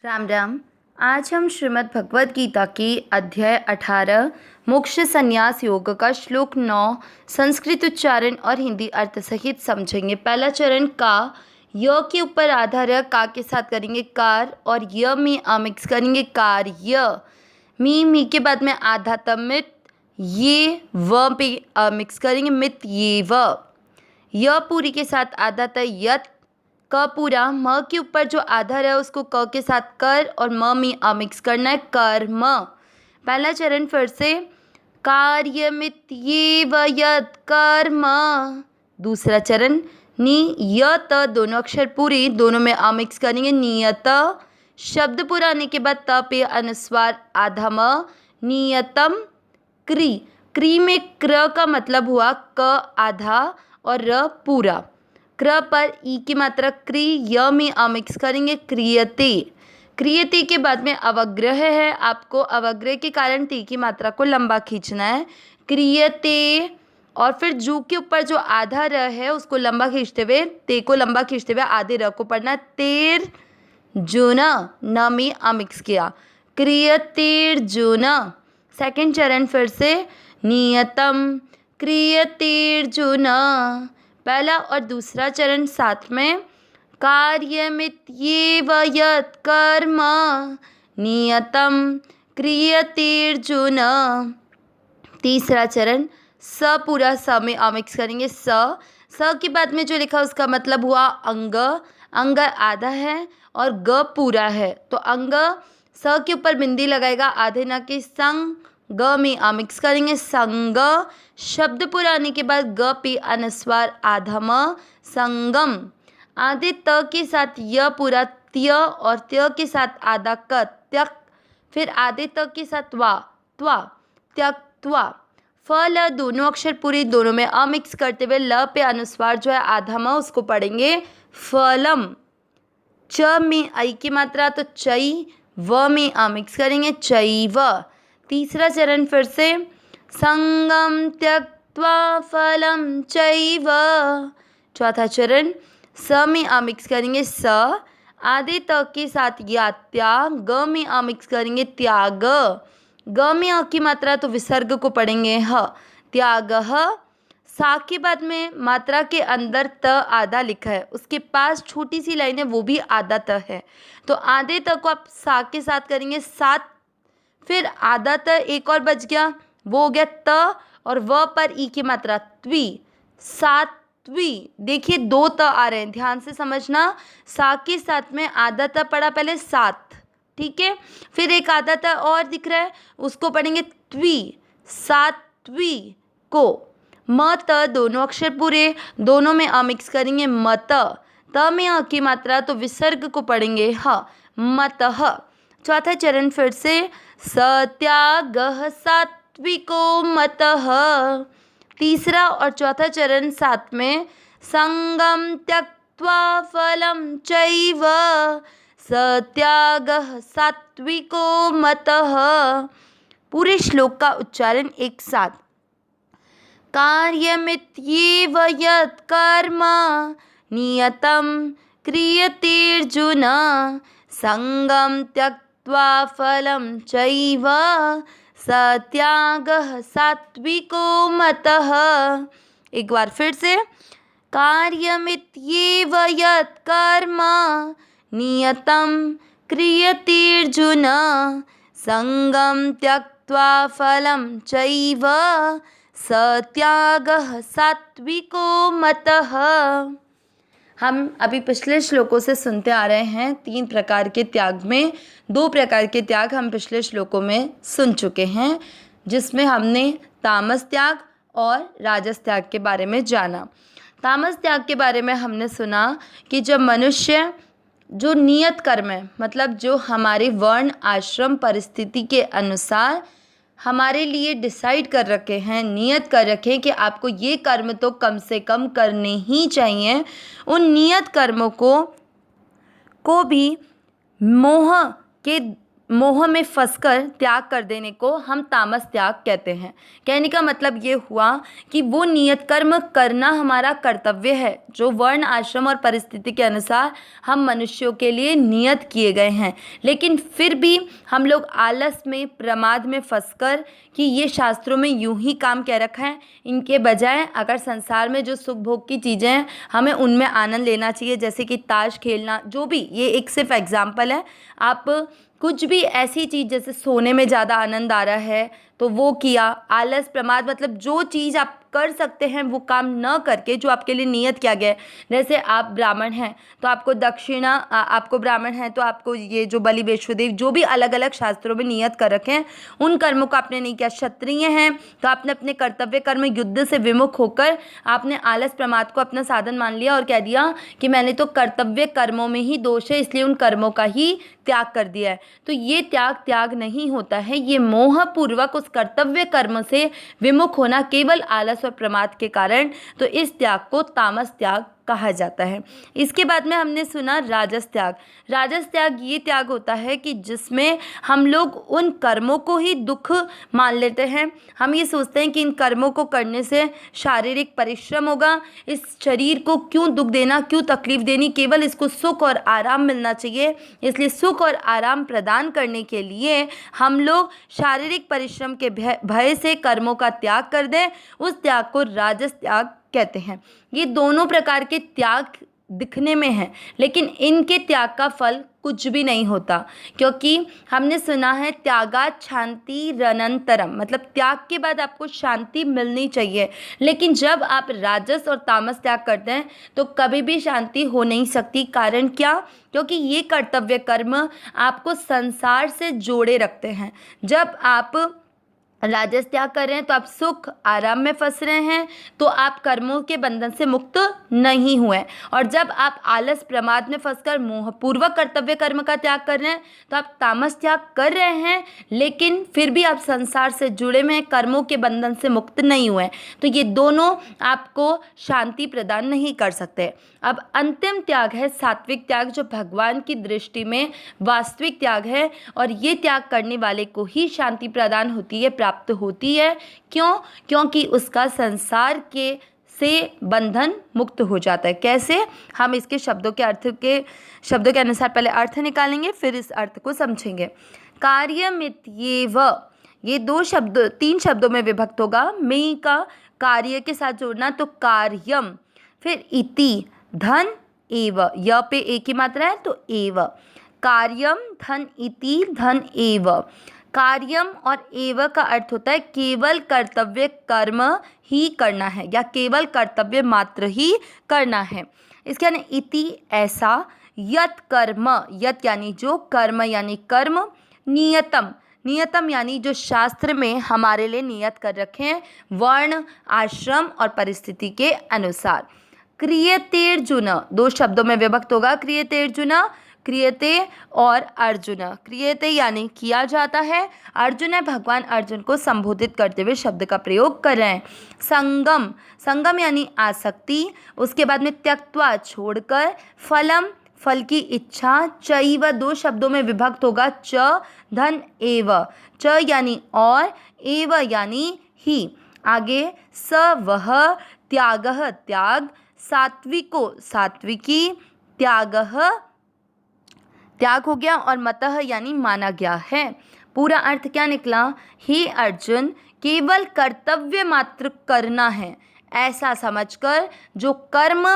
राम राम। आज हम श्रीमद् भगवद गीता की अध्याय 18 मोक्ष संन्यास योग का श्लोक 9 संस्कृत उच्चारण और हिंदी अर्थ सहित समझेंगे। पहला चरण का य के ऊपर आधार है, का के साथ करेंगे कार और य में आ मिक्स करेंगे कार्य। मी के बाद में आधा तमित, ये व पे अ मिक्स करेंगे मित ये व। य पूरी के साथ आधा त यत, क पूरा म के ऊपर जो आधार है उसको क के साथ कर और म में अ मिक्स करना है कर्म। पहला चरण फिर से कार्यमित्येव यत् कर्म। दूसरा चरण नि य त दोनों अक्षर पूरे, दोनों में अ मिक्स करेंगे नियत। शब्द पूरा आने के बाद त पे अनुस्वार आधा म, नियतम क्री। क्री में क्र का मतलब हुआ क आधा और र पूरा। क्र पर ई की मात्रा क्री, य में अ मिक्स करेंगे क्रियते। क्रियते के बाद में अवग्रह है, आपको अवग्रह के कारण ते की मात्रा को लंबा खींचना है क्रियते। और फिर जू के ऊपर जो आधा र है उसको लंबा खींचते हुए, ते को लंबा खींचते हुए आधे र को पढ़ना तेर जुना, न में अ मिक्स किया क्रियतेर्जुन। सेकंड चरण फिर से नियतम क्रियतेर्जुन। पहला और दूसरा चरण साथ में कार्यमित्येव यत् कर्म नियतम क्रियतेर्जुन। तीसरा चरण स पूरा स में अ मिक्स करेंगे स के बाद में जो लिखा उसका मतलब हुआ अंग। अंग आधा है और ग पूरा है, तो अंग स के ऊपर बिंदी लगाएगा आधे ना के संग, ग में आ मिक्स करेंगे संग। शब्द पूरा आने के बाद ग पे अनुस्वार आधा म, संगम। आधे त के साथ य पूरा त्य और त्य के साथ आधा क त्यक। फिर आधे त के साथ त्वा त्यक्त्वा। फल दोनों अक्षर पूरी, दोनों में अ मिक्स करते हुए ल पे अनुस्वार जो है आधा म उसको पढ़ेंगे फलम। च में आई की मात्रा तो चई, व में अ मिक्स करेंगे चैव। तीसरा चरण फिर से संगम त्यक्त्वा फलम चैव। चौथा चरण स में अ मिक्स करेंगे स, आधे त के साथ या त्याग, ग में अ मिक्स करेंगे त्याग। ग में अ की मात्रा तो विसर्ग को पढ़ेंगे ह त्याग। सा के बाद में मात्रा के अंदर त आधा लिखा है, उसके पास छोटी सी लाइन है वो भी आधा त है, तो आधे त को आप सा के साथ करेंगे सात। फिर आधा त एक और बच गया, वो हो गया त और व पर ई की मात्रा त्वी, सात्वी। देखिए दो त आ रहे हैं, ध्यान से समझना। सा के साथ में आधा त पढ़ा पहले सात, ठीक है। फिर एक आधा त और दिख रहा है, उसको पढ़ेंगे त्वी, सात्वी को। म त दोनों अक्षर पूरे, दोनों में अ मिक्स करेंगे मत। त में अ की मात्रा तो विसर्ग को पढ़ेंगे ह मतः। चौथा चरण फिर से सत्यागः सात्विको मतः। तीसरा और चौथा चरण साथ में संगम त्यक्त्वा फलम चैव सत्यागः सात्विको मतः। पूरे श्लोक का उच्चारण एक साथ। कार्यमित्येव यत् कर्म नियतं क्रियतेर्जुन संगम त्यक्त्वा फलं चैव सत्यागः सात्विको मतः। एक बार फिर से कार्यमित्येव यत् कर्म नियतं क्रियतेर्जुन संगम त्यक्त्वा फलं चैव सत्यागः सात्विको मतः। हम अभी पिछले श्लोकों से सुनते आ रहे हैं 3 प्रकार के त्याग में 2 प्रकार के त्याग हम पिछले श्लोकों में सुन चुके हैं, जिसमें हमने तामस त्याग और राजस त्याग के बारे में जाना। तामस त्याग के बारे में हमने सुना कि जब मनुष्य जो नियत कर्म है, मतलब जो हमारे वर्ण आश्रम परिस्थिति के अनुसार हमारे लिए डिसाइड कर रखे हैं, नियत कर रखे हैं कि आपको ये कर्म तो कम से कम करने ही चाहिए, उन नियत कर्मों को भी मोह के मोह में फंसकर त्याग कर देने को हम तामस त्याग कहते हैं। कहने का मतलब ये हुआ कि वो नियत कर्म करना हमारा कर्तव्य है जो वर्ण आश्रम और परिस्थिति के अनुसार हम मनुष्यों के लिए नियत किए गए हैं, लेकिन फिर भी हम लोग आलस में प्रमाद में फंसकर कि ये शास्त्रों में यूं ही काम कह रखा है, इनके बजाय अगर संसार में जो सुख भोग की चीज़ें हैं हमें उनमें आनंद लेना चाहिए, जैसे कि ताश खेलना, जो भी, ये एक सिर्फ एग्जाम्पल है। आप कुछ भी ऐसी चीज़, जैसे सोने में ज़्यादा आनंद आ रहा है तो वो किया, आलस प्रमाद मतलब जो चीज़ आप कर सकते हैं वो काम न करके जो आपके लिए नियत किया गया है। जैसे आप ब्राह्मण हैं तो आपको दक्षिणा, आपको ब्राह्मण हैं तो आपको ये जो बलि वैश्वदेव, जो भी अलग अलग शास्त्रों में नियत कर रखे हैं उन कर्मों को आपने नहीं किया। क्षत्रिय हैं तो आपने अपने कर्तव्य कर्म युद्ध से विमुख होकर आपने आलस प्रमाद को अपना साधन मान लिया और कह दिया कि मैंने तो कर्तव्य कर्मों में ही दोष है इसलिए उन कर्मों का ही त्याग कर दिया है। तो ये त्याग नहीं होता है, ये मोहपूर्वक उस कर्तव्य कर्म से विमुख होना केवल आलस और प्रमाद के कारण, तो इस त्याग को तामस त्याग कहा जाता है। इसके बाद में हमने सुना राजस त्याग। राजस त्याग ये त्याग होता है कि जिसमें हम लोग उन कर्मों को ही दुख मान लेते हैं। हम ये सोचते हैं कि इन कर्मों को करने से शारीरिक परिश्रम होगा, इस शरीर को क्यों दुख देना, क्यों तकलीफ देनी, केवल इसको सुख और आराम मिलना चाहिए। इसलिए सुख और आराम प्रदान करने के लिए हम लोग शारीरिक परिश्रम के भय से कर्मों का त्याग कर दें, उस त्याग को राजस त्याग कहते हैं। ये दोनों प्रकार के त्याग दिखने में हैं, लेकिन इनके त्याग का फल कुछ भी नहीं होता, क्योंकि हमने सुना है त्यागात् शांति रनंतरम, मतलब त्याग के बाद आपको शांति मिलनी चाहिए। लेकिन जब आप राजस और तामस त्याग करते हैं तो कभी भी शांति हो नहीं सकती। कारण क्या? क्योंकि ये कर्तव्य कर्म आपको संसार से जोड़े रखते हैं। जब आप राजस त्याग कर रहे हैं तो आप सुख आराम में फंस रहे हैं, तो आप कर्मों के बंधन से मुक्त नहीं हुए। और जब आप आलस प्रमाद में फंसकर मोहपूर्वक कर्तव्य कर्म का त्याग कर रहे हैं तो आप तामस त्याग कर रहे हैं, लेकिन फिर भी आप संसार से जुड़े हुए हैं, कर्मों के बंधन से मुक्त नहीं हुए। तो ये दोनों आपको शांति प्रदान नहीं कर सकते। अब अंतिम त्याग है सात्विक त्याग, जो भगवान की दृष्टि में वास्तविक त्याग है, और ये त्याग करने वाले को ही शांति प्रदान होती है, प्राप्त होती है। क्यों? क्योंकि उसका संसार के से बंधन मुक्त हो जाता है। कैसे? हम इसके शब्दों के अनुसार पहले अर्थ निकालेंगे, फिर इस अर्थ को समझेंगे। कार्यमित्येव, ये तीन शब्दों में विभक्त होगा। में का कार्य के साथ जोड़ना तो कार्यम, फिर इति धन एव, य पे एक ही मात्रा है तो एव, कार्यम धन इति धन एव। कार्यम और एव का अर्थ होता है केवल कर्तव्य कर्म ही करना है, या केवल कर्तव्य मात्र ही करना है। इसके यानी इति ऐसा, यत कर्म, यत यानी जो, कर्म यानी कर्म, नियतम, नियतम यानी जो शास्त्र में हमारे लिए नियत कर रखे हैं वर्ण आश्रम और परिस्थिति के अनुसार। क्रियतेर्जुन, दो शब्दों में विभक्त होगा। क्रियतेर्जुन, क्रियते और अर्जुन। क्रियते यानी किया जाता है, अर्जुन है भगवान अर्जुन को संबोधित करते हुए शब्द का प्रयोग कर रहे हैं। संगम, संगम यानी आसक्ति, उसके बाद में त्यक्त्वा छोड़कर, फलम फल की इच्छा, चैव दो शब्दों में विभक्त होगा। च धन एव, च यानी और, एव यानी ही। आगे स वह, त्यागः त्याग, सात्विको सात्विकी, त्यागः त्याग हो गया, और मतः यानी माना गया है। पूरा अर्थ क्या निकला? हे अर्जुन, केवल कर्तव्य मात्र करना है ऐसा समझकर जो कर्म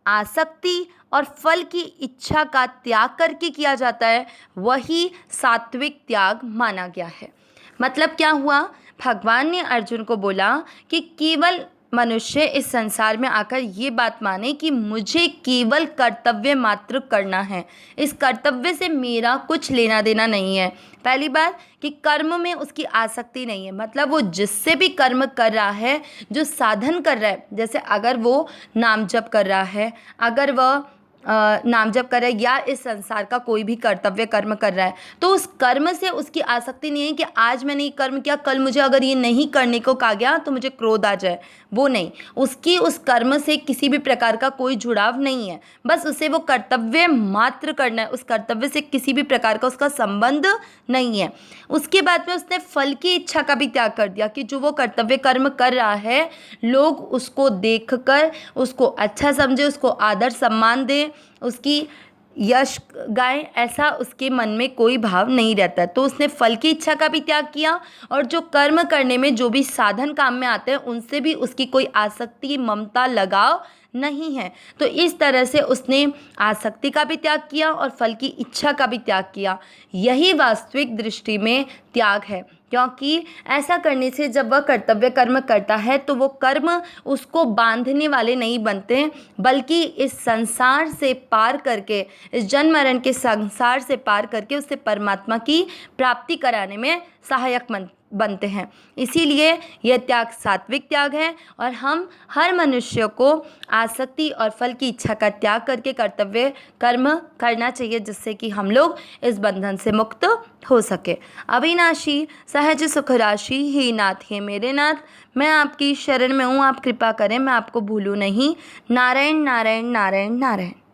आसक्ति और फल की इच्छा का त्याग करके किया जाता है वही सात्विक त्याग माना गया है। मतलब क्या हुआ? भगवान ने अर्जुन को बोला कि केवल मनुष्य इस संसार में आकर ये बात माने कि मुझे केवल कर्तव्य मात्र करना है, इस कर्तव्य से मेरा कुछ लेना देना नहीं है। पहली बात कि कर्म में उसकी आसक्ति नहीं है, मतलब वो जिससे भी कर्म कर रहा है, जो साधन कर रहा है, जैसे अगर वो नाम जप कर रहा है, अगर वह नाम जप कर रहा है या इस संसार का कोई भी कर्तव्य कर्म कर रहा है, तो उस कर्म से उसकी आसक्ति नहीं है कि आज मैंने ये कर्म किया, कल मुझे अगर ये नहीं करने को कहा गया तो मुझे क्रोध आ जाए, वो नहीं। उसकी उस कर्म से किसी भी प्रकार का कोई जुड़ाव नहीं है, बस उसे वो कर्तव्य मात्र करना है, उस कर्तव्य से किसी भी प्रकार का उसका संबंध नहीं है। उसके बाद में उसने फल की इच्छा का भी त्याग कर दिया कि जो वो कर्तव्य कर्म कर रहा है लोग उसको देखकर उसको अच्छा समझे, उसको आदर सम्मान दे, उसकी यश गाएं, ऐसा उसके मन में कोई भाव नहीं रहता। तो उसने फल की इच्छा का भी त्याग किया और जो कर्म करने में जो भी साधन काम में आते हैं उनसे भी उसकी कोई आसक्ति ममता लगाव नहीं है। तो इस तरह से उसने आसक्ति का भी त्याग किया और फल की इच्छा का भी त्याग किया। यही वास्तविक दृष्टि में त्याग है, क्योंकि ऐसा करने से जब वह कर्तव्य कर्म करता है तो वो कर्म उसको बांधने वाले नहीं बनते, बल्कि इस संसार से पार करके, इस जन्म मरण के संसार से पार करके उसे परमात्मा की प्राप्ति कराने में सहायक बनते हैं। इसीलिए यह त्याग सात्विक त्याग है और हम हर मनुष्य को आसक्ति और फल की इच्छा का त्याग करके कर्तव्य कर्म करना चाहिए, जिससे कि हम लोग इस बंधन से मुक्त हो सके। अविनाशी सहज सुख राशि हे नाथ, हे मेरे नाथ, मैं आपकी शरण में हूँ, आप कृपा करें मैं आपको भूलूँ नहीं। नारायण नारायण नारायण नारायण।